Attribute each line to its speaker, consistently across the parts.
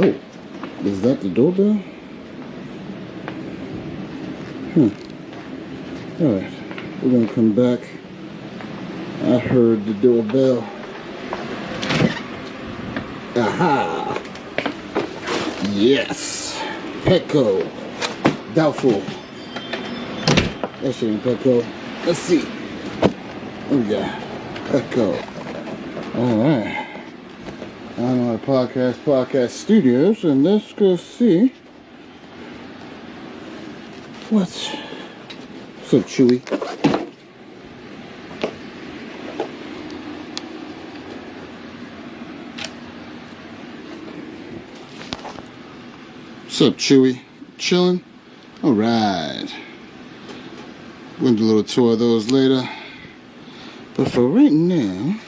Speaker 1: Oh, is that the doorbell? Alright, we're gonna come back. I heard the doorbell. Aha! Yes! Petco. Doubtful. That shit ain't Petco. Let's see. Oh yeah. Petco. Alright. I'm on Podcast Studios, and let's go see what's up, Chewy. What's up, Chewy? Chilling? Alright. We'll do a little tour of those later. But for right now,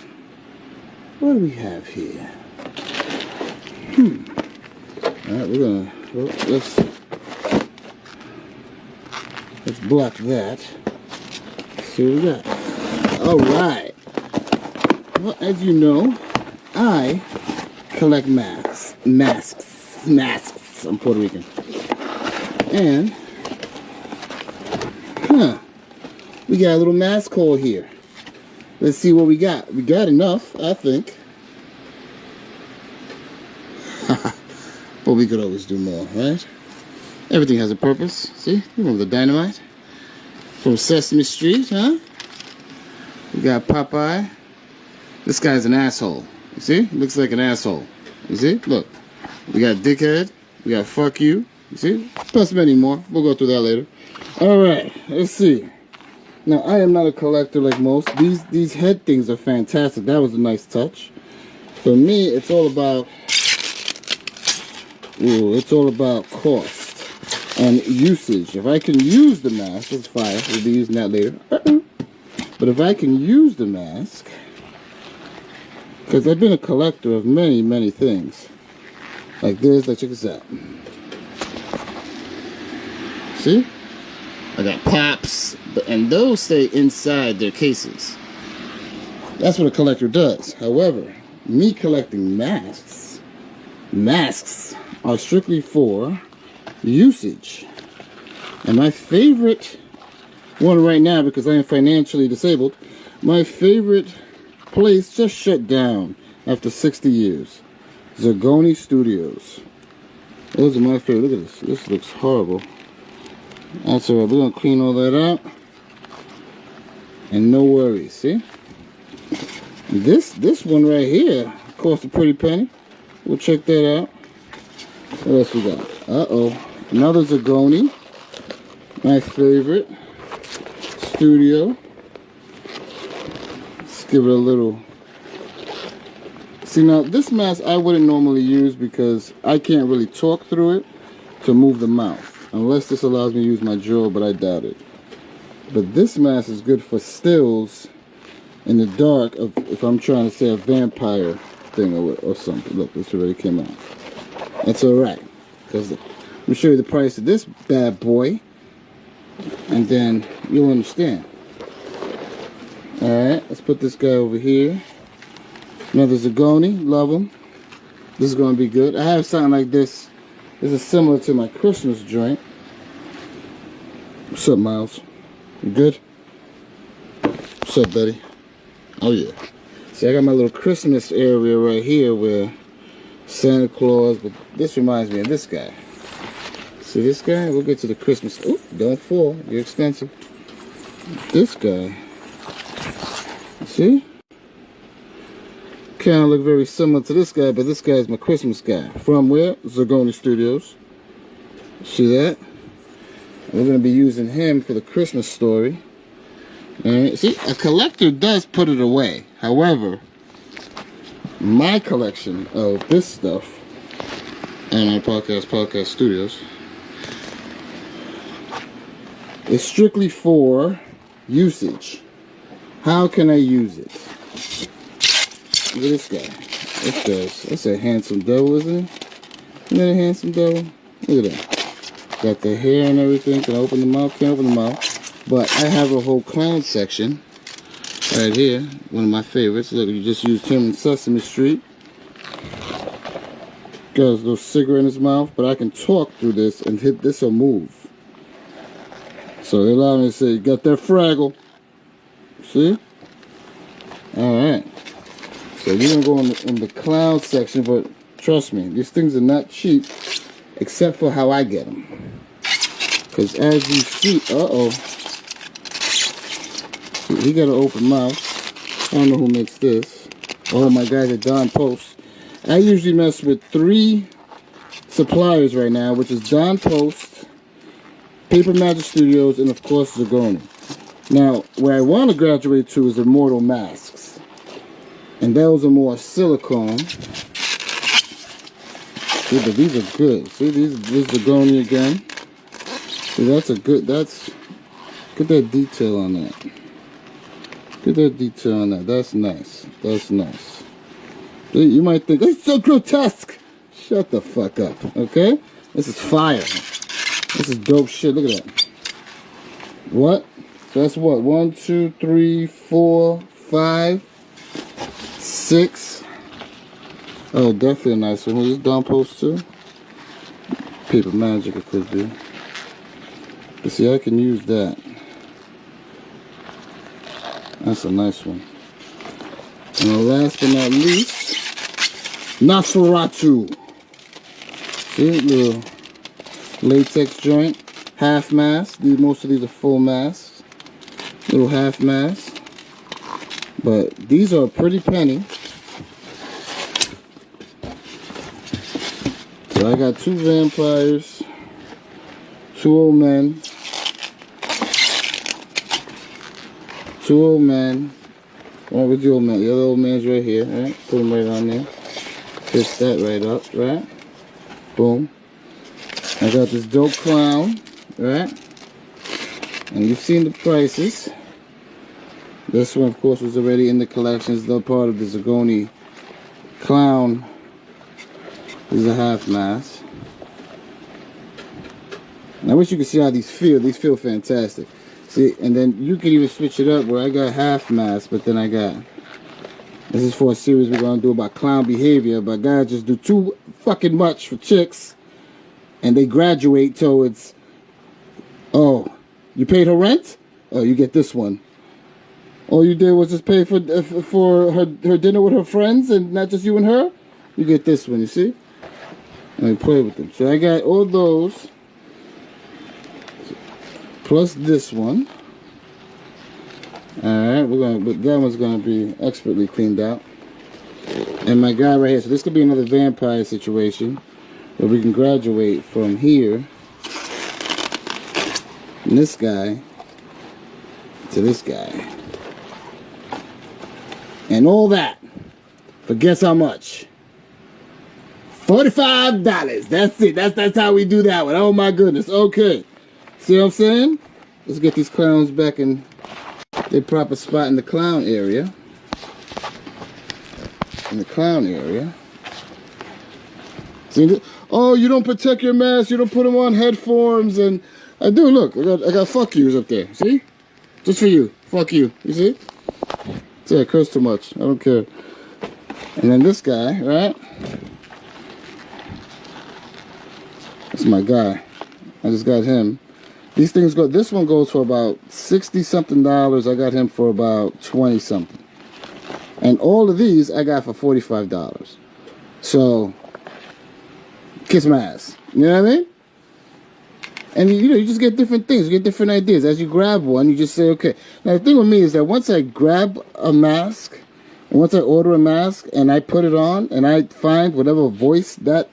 Speaker 1: what do we have here? Alright, we're gonna, well, let's block that. See what we got. Alright. Well, as you know, I collect masks. I'm Puerto Rican. And, we got a little mask haul here. Let's see what we got. We got enough, I think. But we could always do more, right? Everything has a purpose. See? You remember the dynamite? From Sesame Street, huh? We got Popeye. This guy's an asshole. You see? Looks like an asshole. You see? Look. We got Dickhead. We got Fuck You. You see? Plus many more. We'll go through that later. Alright. Let's see. Now, I am not a collector like most. These head things are fantastic. That was a nice touch. For me, it's all about... it's all about cost and usage. If I can use the mask, it's fine. We'll be using that later. But if I can use the mask, because I've been a collector of many, many things. Like this, check this out. See? I got Pops, and those stay inside their cases. That's what a collector does. However, me collecting masks are strictly for usage. And my favorite one right now, because I am financially disabled, my favorite place just shut down after 60 years. Zergoni Studios. Those are my favorite. Look at this. This looks horrible. That's alright. We're going to clean all that out. And no worries. See? This one right here cost a pretty penny. We'll check that out. What else we got? Uh-oh. Another Zergoni. My favorite. Studio. Let's give it a little... See, now, this mask I wouldn't normally use because I can't really talk through it to move the mouth. Unless this allows me to use my jaw, but I doubt it. But this mask is good for stills in the dark if I'm trying to say a vampire thing or something. Look, this already came out. That's alright. Because let me show you the price of this bad boy. And then you'll understand. Alright, let's put this guy over here. Another Zergoni, love them. This is going to be good. I have something like this. This is similar to my Christmas joint. What's up, Miles? You good? What's up, buddy? Oh, yeah. See, I got my little Christmas area right here where Santa Claus, but this reminds me of this guy. See this guy? We'll get to the Christmas. Oh, don't fall. You're expensive. This guy. See? Kind of look very similar to this guy, but this guy is my Christmas guy. From where? Zergoni Studios. See that? We're going to be using him for the Christmas story. Alright, see, a collector does put it away. However, my collection of this stuff, and our Podcast Studios, is strictly for usage. How can I use it? Look at this guy. That's a handsome devil, isn't it? Isn't that a handsome devil? Look at that. Got the hair and everything. Can I open the mouth? Can't open the mouth. But I have a whole clown section right here. One of my favorites. Look, you just used him in Sesame Street. Got a little cigarette in his mouth, but I can talk through this and hit this or move. So they allow me to say, you got that Fraggle. See? Alright. So we're gonna go in the cloud section, but trust me, these things are not cheap, except for how I get them. Because as you see, he got an open mouth. I don't know who makes this. Oh, my guys at Don Post. I usually mess with 3 suppliers right now, which is Don Post, Paper Magic Studios, and of course Zagoni. Now, where I want to graduate to is Immortal Masks. And those are more silicone. See, but these are good. See, this is Zagoni again. See, that's a good, that's, get that detail on that. Get that detail on that. That's nice. That's nice. You might think, it's so grotesque. Shut the fuck up, okay? This is fire. This is dope shit. Look at that. What? So that's what? 1, 2, 3, 4, 5, 6. Oh, definitely a nice one. Is this Don Post too? Paper Magic it could be. But see, I can use that. That's a nice one. And last but not least, Nosferatu. See, little latex joint, half mask. Most of these are full masks. Little half mask. But these are a pretty penny. So I got 2 vampires, 2 old men. 2 old men. Oh, where's the old man? The other old man's right here, right? Put him right on there. Fix that right up, right? Boom. I got this dope clown, right? And you've seen the prices. This one, of course, was already in the collection. It's still part of the Zagoni clown. This is a half mask. I wish you could see how these feel. These feel fantastic. See, and then you can even switch it up where I got half mask, but then I got, this is for a series we're going to do about clown behavior, but guys just do too fucking much for chicks, and they graduate towards, oh, you paid her rent? Oh, you get this one. All you did was just pay for her dinner with her friends, and not just you and her? You get this one, you see? And I play with them. So I got all those. Plus this one. Alright, but that one's gonna be expertly cleaned out. And my guy right here, so this could be another vampire situation where we can graduate from here, and this guy, to this guy. And all that for guess how much? $45. That's it. That's how we do that one. Oh my goodness. Okay. See what I'm saying? Let's get these clowns back in their proper spot in the clown area. In the clown area. See, oh, you don't protect your mask. You don't put them on head forms. And I do. Look, I got fuck yous up there. See? Just for you. Fuck you. You see? See, I curse too much. I don't care. And then this guy, right? That's my guy. I just got him. These things go, this one goes for about 60 something dollars. I got him for about 20 something. And all of these I got for $45. So, kiss my ass. You know what I mean? And you know, you just get different things, you get different ideas. As you grab one, you just say, okay. Now the thing with me is that once I grab a mask, and once I order a mask and I put it on and I find whatever voice that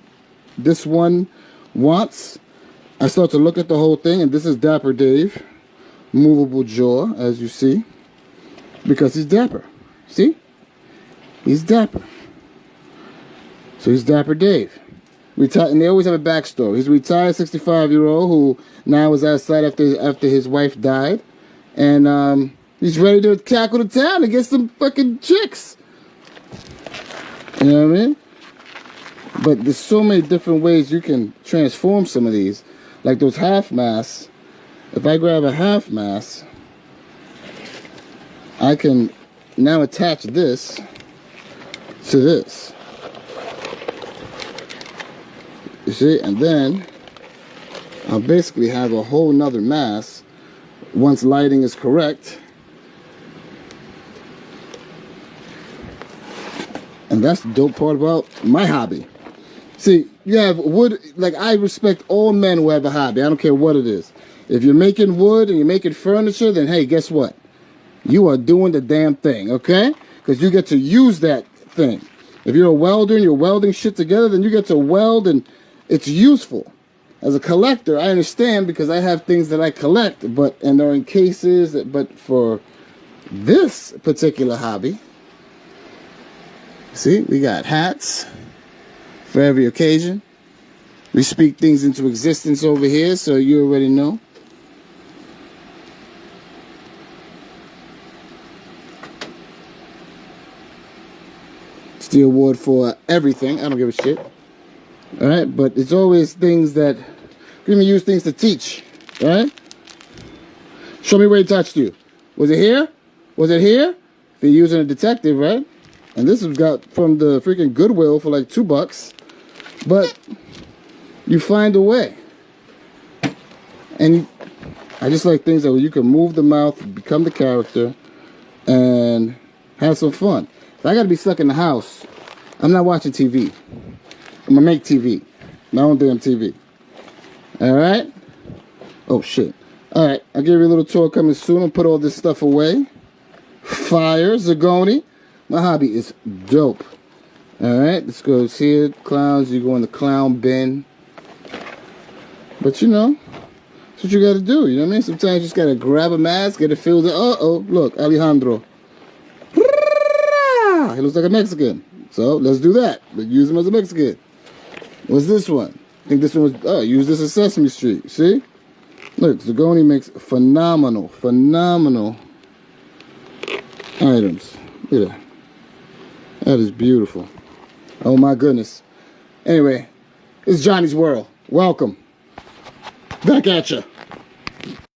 Speaker 1: this one wants, I start to look at the whole thing, and this is Dapper Dave. Movable jaw, as you see. Because he's dapper. See? He's dapper. So he's Dapper Dave. And they always have a backstory. He's a retired 65-year-old who now is outside after his wife died. And he's ready to tackle the town and get some fucking chicks. You know what I mean? But there's so many different ways you can transform some of these. Like those half masks. If I grab a half mask, I can now attach this to this. You see? And then I'll basically have a whole nother mask once lighting is correct. And that's the dope part about my hobby. See, you have wood, like I respect all men who have a hobby. I don't care what it is. If you're making wood and you're making furniture, then hey, guess what? You are doing the damn thing, okay? Because you get to use that thing. If you're a welder and you're welding shit together, then you get to weld and it's useful. As a collector, I understand because I have things that I collect, and they're in cases, but for this particular hobby, see, we got hats for every occasion. We speak things into existence over here, so you already know. It's the award for everything. I don't give a shit. Alright, but it's always things that give me use things to teach. Alright? Show me where he touched you. Was it here? Was it here? If you're using a detective, right? And this was got from the freaking Goodwill for like $2. But you find a way. And I just like things that you can move the mouth, become the character, and have some fun. If I gotta be stuck in the house, I'm not watching TV. I'm gonna make TV. My own damn TV. Alright? Oh shit. Alright, I'll give you a little tour coming soon. I'll put all this stuff away. Fire, Zagoni. My hobby is dope. Alright, this goes here. Clowns, you go in the clown bin. But you know, that's what you gotta do. You know what I mean? Sometimes you just gotta grab a mask, get it filled in. Uh-oh, look, Alejandro. He looks like a Mexican. So let's do that. Let's use him as a Mexican. What's this one? I think this one was, oh, use this as Sesame Street. See? Look, Zagoni makes phenomenal items. Look at that. That is beautiful. Oh my goodness. Anyway, it's Johnny's World. Welcome. Back at ya.